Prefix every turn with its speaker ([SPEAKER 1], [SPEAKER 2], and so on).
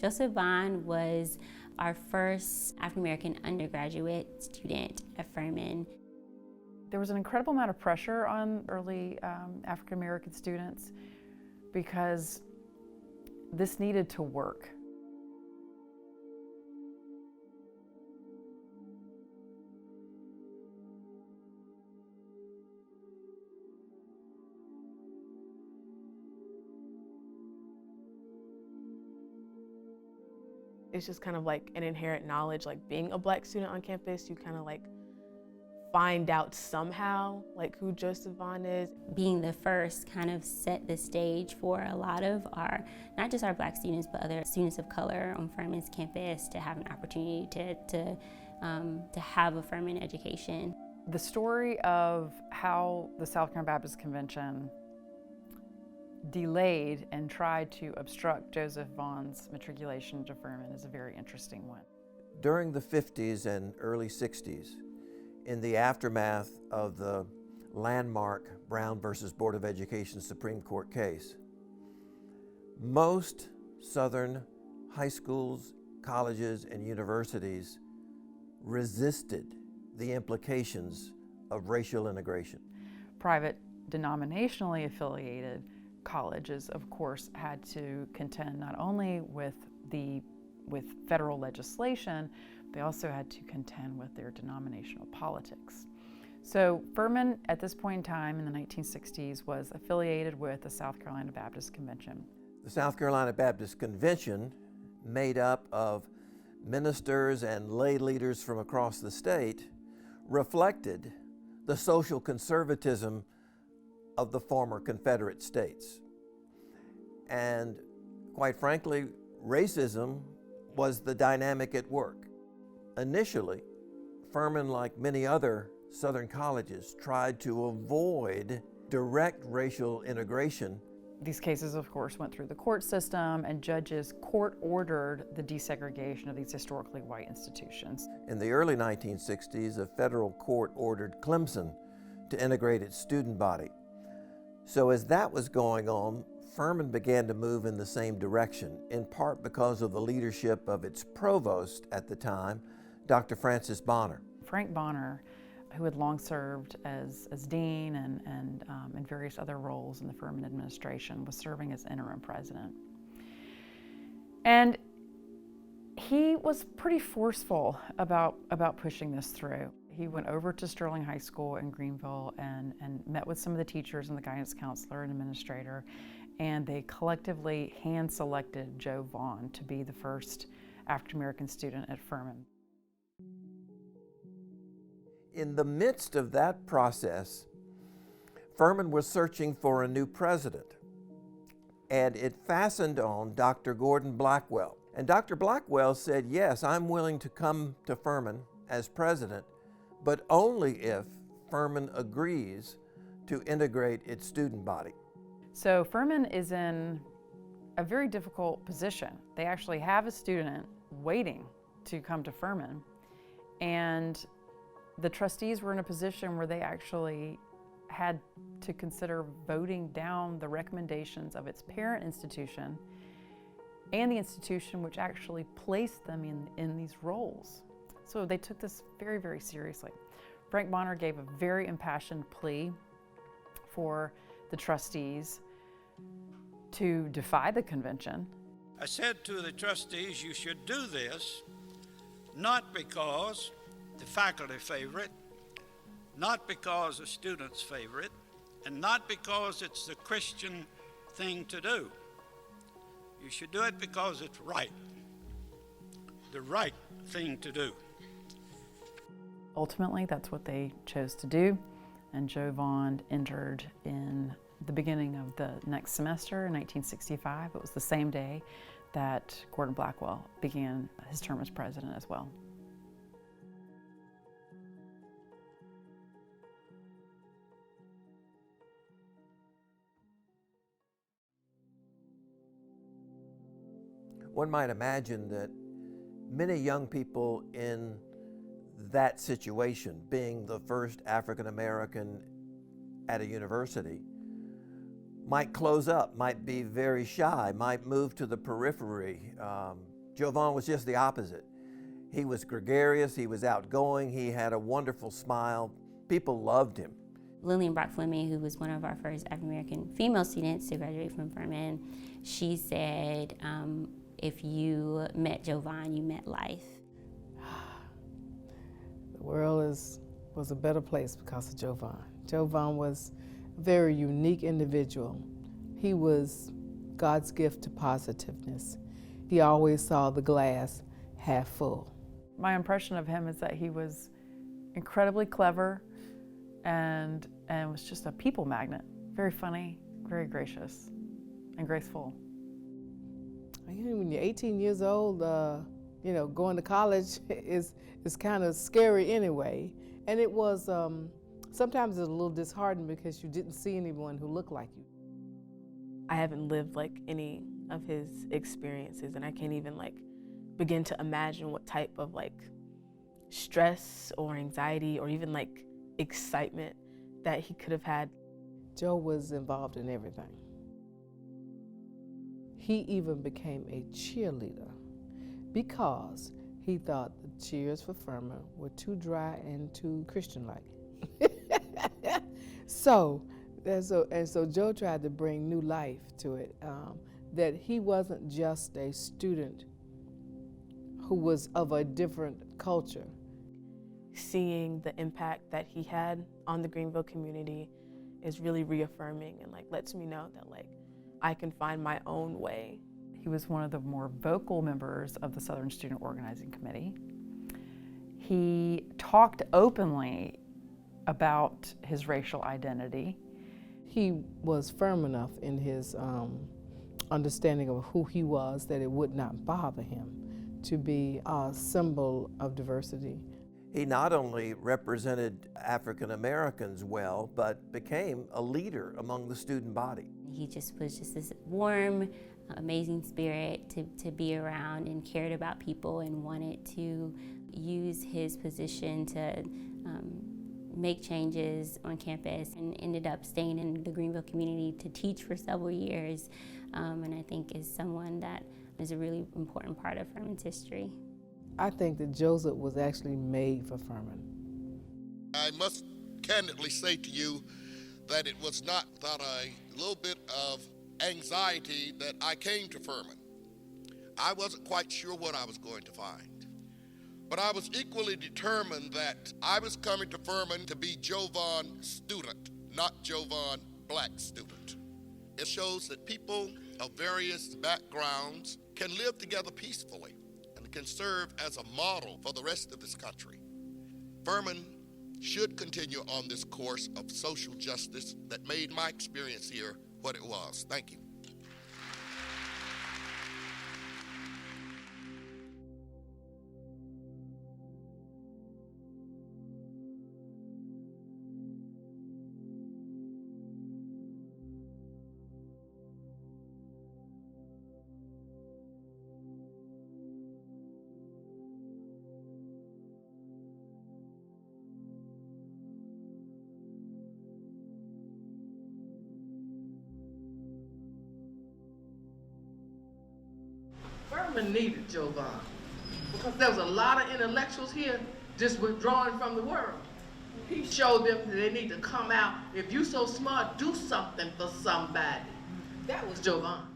[SPEAKER 1] Joseph Vaughn was our first African-American undergraduate student at Furman.
[SPEAKER 2] There was an incredible amount of pressure on early African-American students because this needed to work.
[SPEAKER 3] It's just kind of like an inherent knowledge, like being a Black student on campus, you kind of like find out somehow like who Joseph Vaughn is.
[SPEAKER 1] Being the first kind of set the stage for a lot of our, not just our Black students, but other students of color on Furman's campus to have an opportunity to have a Furman education.
[SPEAKER 2] The story of how the South Carolina Baptist Convention delayed and tried to obstruct Joseph Vaughn's matriculation to Furman is a very interesting one.
[SPEAKER 4] During the 50s and early 60s, in the aftermath of the landmark Brown versus Board of Education Supreme Court case, most Southern high schools, colleges, and universities resisted the implications of racial integration.
[SPEAKER 2] Private denominationally affiliated colleges, of course, had to contend not only with federal legislation, they also had to contend with their denominational politics. So Furman, at this point in time in the 1960s, was affiliated with the South Carolina Baptist Convention.
[SPEAKER 4] The South Carolina Baptist Convention, made up of ministers and lay leaders from across the state, reflected the social conservatism of the former Confederate states. And quite frankly, racism was the dynamic at work. Initially, Furman, like many other Southern colleges, tried to avoid direct racial integration.
[SPEAKER 2] These cases, of course, went through the court system, and judges court-ordered the desegregation of these historically white institutions.
[SPEAKER 4] In the early 1960s, a federal court ordered Clemson to integrate its student body. So as that was going on, Furman began to move in the same direction, in part because of the leadership of its provost at the time, Dr. Francis Bonner.
[SPEAKER 2] Frank Bonner, who had long served as dean and in various other roles in the Furman administration, was serving as interim president. And he was pretty forceful about pushing this through. He went over to Sterling High School in Greenville and met with some of the teachers and the guidance counselor and administrator, and they collectively hand-selected Joe Vaughn to be the first African-American student at Furman.
[SPEAKER 4] In the midst of that process, Furman was searching for a new president, and it fastened on Dr. Gordon Blackwell. And Dr. Blackwell said, yes, I'm willing to come to Furman as president, but only if Furman agrees to integrate its student body.
[SPEAKER 2] So Furman is in a very difficult position. They actually have a student waiting to come to Furman, and the trustees were in a position where they actually had to consider voting down the recommendations of its parent institution and the institution which actually placed them in these roles. So they took this very, very seriously. Frank Bonner gave a very impassioned plea for the trustees to defy the convention.
[SPEAKER 5] I said to the trustees, you should do this, not because the faculty favor it, not because the students favor it, and not because it's the Christian thing to do. You should do it because it's right, the right thing to do.
[SPEAKER 2] Ultimately, that's what they chose to do, and Joe Vaughn entered in the beginning of the next semester in 1965. It was the same day that Gordon Blackwell began his term as president as well.
[SPEAKER 4] One might imagine that many young people in that situation, being the first African American at a university, might close up, might be very shy, might move to the periphery, Joe Vaughn was just the opposite. He was gregarious, he was outgoing, he had a wonderful smile. People loved him.
[SPEAKER 1] Lillian Brock Fleming, who was one of our first African-American female students to graduate from Furman, she said, if you met Joe Vaughn, you met life.
[SPEAKER 6] The world was a better place because of Joe Vaughn. Joe Vaughn was a very unique individual. He was God's gift to positiveness. He always saw the glass half full.
[SPEAKER 2] My impression of him is that he was incredibly clever and was just a people magnet. Very funny, very gracious, and graceful.
[SPEAKER 6] When you're 18 years old, going to college is kind of scary anyway. And it was, sometimes it's a little disheartening because you didn't see anyone who looked like you.
[SPEAKER 3] I haven't lived like any of his experiences, and I can't even like begin to imagine what type of like stress or anxiety or even like excitement that he could have had.
[SPEAKER 6] Joe was involved in everything. He even became a cheerleader because he thought the cheers for Furman were too dry and too Christian-like. So Joe tried to bring new life to it, that he wasn't just a student who was of a different culture.
[SPEAKER 3] Seeing the impact that he had on the Greenville community is really reaffirming and like lets me know that like I can find my own way.
[SPEAKER 2] He was one of the more vocal members of the Southern Student Organizing Committee. He talked openly about his racial identity.
[SPEAKER 6] He was firm enough in his understanding of who he was that it would not bother him to be a symbol of diversity.
[SPEAKER 4] He not only represented African Americans well, but became a leader among the student body.
[SPEAKER 1] He just was just this warm, amazing spirit to be around, and cared about people and wanted to use his position to make changes on campus, and ended up staying in the Greenville community to teach for several years, and I think is someone that is a really important part of Furman's history.
[SPEAKER 6] I think that Joseph was actually made for Furman.
[SPEAKER 7] I must candidly say to you that it was not without a little bit of anxiety that I came to Furman. I wasn't quite sure what I was going to find, but I was equally determined that I was coming to Furman to be Joe Vaughn's student, not Joe Vaughn black student. It shows that people of various backgrounds can live together peacefully and can serve as a model for the rest of this country. Furman should continue on this course of social justice that made my experience here what it was. Thank you.
[SPEAKER 6] Furman needed Joe Vaughn because there was a lot of intellectuals here just withdrawing from the world. He showed them that they need to come out. If you're so smart, do something for somebody. That was Joe Vaughn.